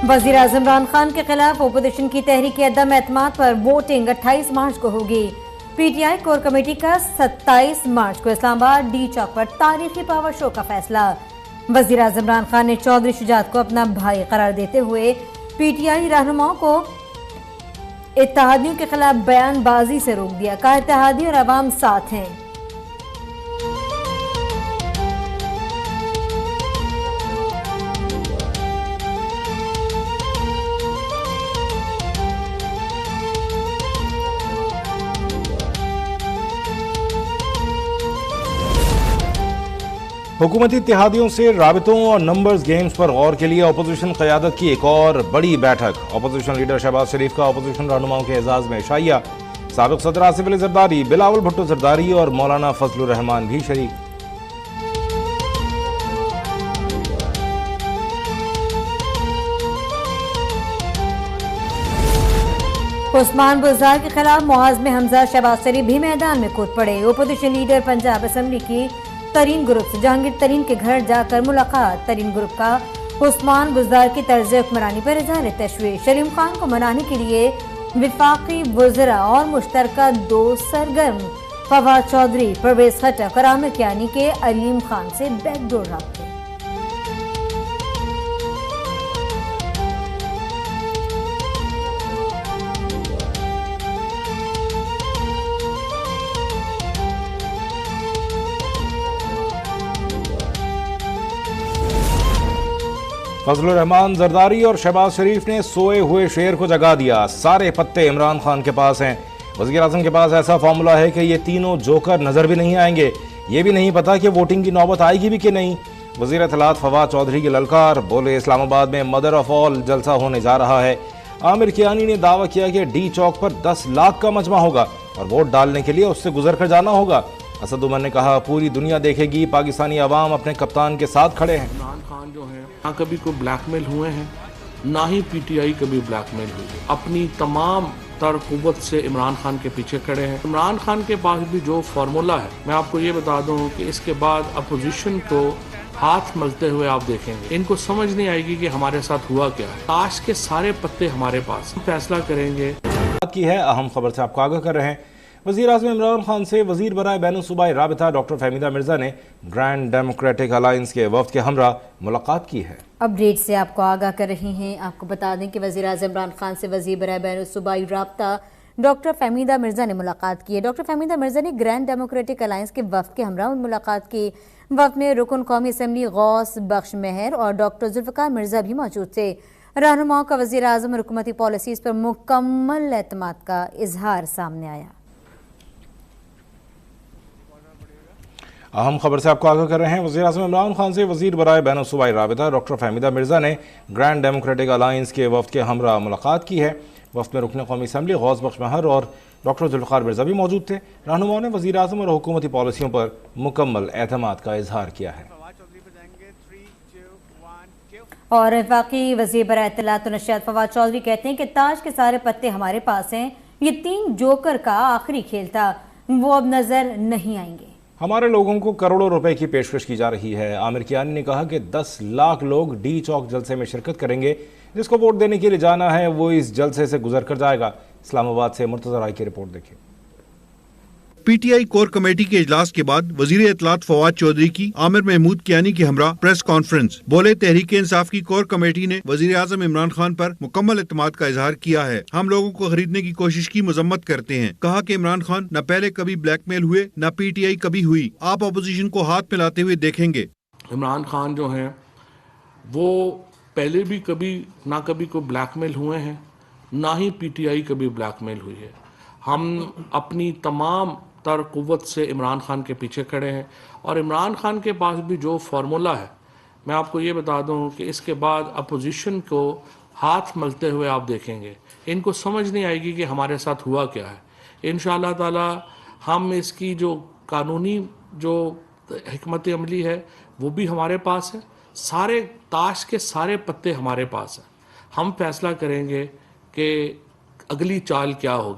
وزیر اعظم عمران خان کے خلاف اپوزیشن کی تحریک عدم اعتماد پر ووٹنگ 28 مارچ کو ہوگی۔ P T I core committee کا 27 مارچ کو اسلام آباد ڈی چوک پر تاریخی پاور شو کا فیصلہ۔ وزیر اعظم عمران خان نے چودھری شجاعت کو اپنا بھائی قرار دیتے ہوئے پی ٹی آئی رہنماؤں کو اتحادیوں کے خلاف بیان بازی سے روک دیا، کہا اتحادی اور عوام ساتھ ہیں۔ حکومتی اتحادیوں سے رابطوں اور نمبرز گیمز پر غور کے لیے اپوزیشن قیادت کی ایک اور بڑی بیٹھک۔ اپوزیشن لیڈر شہباز شریف کا اپوزیشن رہنماؤں کے اعزاز میں عشائیہ، سابق صدر آصف علی زرداری، بلاول بھٹو زرداری اور مولانا فضل الرحمان بھی شریک۔ عثمان بزدار کے خلاف محاذ میں حمزہ شہباز شریف بھی میدان میں کود پڑے۔ اپوزیشن لیڈر پنجاب اسمبلی کی ترین گروپ سے جہانگیر ترین کے گھر جا کر ملاقات۔ ترین گروپ کا عثمان بزدار کی طرز حکمرانی پر اظہار تشویش۔ سلیم خان کو منانے کے لیے وفاقی وزراء اور مشترکہ دوست سرگرم۔ فواد چودھری، پرویز خٹک اور عامر کیانی کے علیم خان سے بیک ڈور رابطے۔ فضل الرحمان زرداری اور شہباز شریف نے سوئے ہوئے شیر کو جگا دیا۔ سارے پتے عمران خان کے پاس ہیں۔ وزیر اعظم کے پاس ایسا فارمولا ہے کہ یہ تینوں جوکر نظر بھی نہیں آئیں گے۔ یہ بھی نہیں پتا کہ ووٹنگ کی نوبت آئے گی بھی کہ نہیں۔ وزیر اطلاعات فواد چودھری کی للکار، بولے اسلام آباد میں مدر آف آل جلسہ ہونے جا رہا ہے۔ عامر کیانی نے دعویٰ کیا کہ ڈی چوک پر 10 لاکھ کا مجمع ہوگا اور ووٹ ڈالنے کے لیے اس سے گزر کر جانا ہوگا۔ اسد عمر نے کہا پوری دنیا دیکھے گی پاکستانی عوام اپنے کپتان کے ساتھ کھڑے ہیں۔ عمران خان جو ہیں نہ کبھی کوئی بلیک میل ہوئے ہیں، نہ ہی پی ٹی آئی کبھی بلیک میل ہوئی ہے۔ اپنی تمام تر قوت سے عمران خان کے پیچھے کھڑے ہیں۔ عمران خان کے پاس بھی جو فارمولا ہے، میں آپ کو یہ بتا دوں کہ اس کے بعد اپوزیشن کو ہاتھ ملتے ہوئے آپ دیکھیں گے۔ ان کو سمجھ نہیں آئے گی کہ ہمارے ساتھ ہوا کیا ہے۔ تاش کے سارے پتے ہمارے پاس، ہم فیصلہ کریں گے۔ کی ہے اہم خبر سے آپ کو آگاہ کر رہے ہیں۔ وزیر اعظم عمران خان سے وزیر برائے بین الصوبائی رابطہ ڈاکٹر فہمیدہ مرزا نے گرینڈ ڈیموکریٹک الائنس کے وفد کے ہمراہ ملاقات کی ہے۔ اپڈیٹ سے آپ کو آگاہ کر رہی ہیں۔ آپ کو بتا دیں کہ وزیر اعظم عمران خان سے وزیر برائے بین الصوبائی رابطہ ڈاکٹر فہمیدہ مرزا نے ملاقات کی ہے۔ ڈاکٹر فہمیدہ مرزا نے گرینڈ ڈیموکریٹک الائنس کے وفد کے ہمراہ ملاقات کی۔ وفد میں رکن قومی اسمبلی غوث بخش مہر اور ڈاکٹر ذوالفقار مرزا بھی موجود تھے۔ رہنماؤں کا وزیر اعظم اور حکومتی پالیسیز پر مکمل اعتماد کا اظہار سامنے آیا۔ اہم خبر سے آپ کو آگاہ کر رہے ہیں۔ وزیر اعظم عمران خان سے وزیر برائے بین الصوبائی رابطہ ڈاکٹر فہمیدہ مرزا نے گرینڈ ڈیموکریٹک الائنس کے وفد کے ہمراہ ملاقات کی ہے۔ وفد میں رکن قومی اسمبلی غوث بخش مہر اور ڈاکٹر ذوالفقار مرزا بھی موجود تھے۔ رہنماؤں نے وزیر اعظم اور حکومتی پالیسیوں پر مکمل اعتماد کا اظہار کیا ہے۔ اور وفاقی وزیر برائے اطلاعات و نشریات فواد چودھری کہتے ہیں کہ تاش کے سارے پتے ہمارے پاس ہیں۔ یہ 3 جوکر کا آخری کھیل تھا، وہ اب نظر نہیں آئیں گے۔ ہمارے لوگوں کو کروڑوں روپے کی پیشکش کی جا رہی ہے۔ عامر کیانی نے کہا کہ 10 لاکھ لوگ ڈی چوک جلسے میں شرکت کریں گے۔ جس کو ووٹ دینے کے لیے جانا ہے وہ اس جلسے سے گزر کر جائے گا۔ اسلام آباد سے مرتضی رائے کی رپورٹ دیکھیں۔ P T I core committee کے اجلاس کے بعد وزیر اطلاعات فواد چودھری کی عامر محمود کیانی کے ہمراہ پریس کانفرنس۔ بولے تحریک انصاف کی کور کمیٹی نے وزیر اعظم عمران خان پر مکمل اعتماد کا اظہار کیا ہے۔ ہم لوگوں کو خریدنے کی کوشش کی مذمت کرتے ہیں۔ کہا کہ عمران خان نہ پہلے کبھی بلیک میل ہوئے، نہ پی ٹی آئی کبھی ہوئی۔ آپ اپوزیشن کو ہاتھ ملاتے ہوئے دیکھیں گے۔ عمران خان جو ہیں وہ پہلے بھی کبھی کوئی بلیک میل ہوئے ہیں، نہ ہی پی ٹی آئی کبھی بلیک میل ہوئی ہے۔ ہم اپنی تمام تر قوت سے عمران خان کے پیچھے کھڑے ہیں، اور عمران خان کے پاس بھی جو فارمولا ہے، میں آپ کو یہ بتا دوں کہ اس کے بعد اپوزیشن کو ہاتھ ملتے ہوئے آپ دیکھیں گے۔ ان کو سمجھ نہیں آئے گی کہ ہمارے ساتھ ہوا کیا ہے۔ انشاءاللہ تعالی ہم اس کی جو قانونی جو حکمت عملی ہے وہ بھی ہمارے پاس ہے۔ سارے تاش کے سارے پتے ہمارے پاس ہیں۔ ہم فیصلہ کریں گے کہ اگلی چال کیا ہوگی۔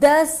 10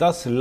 10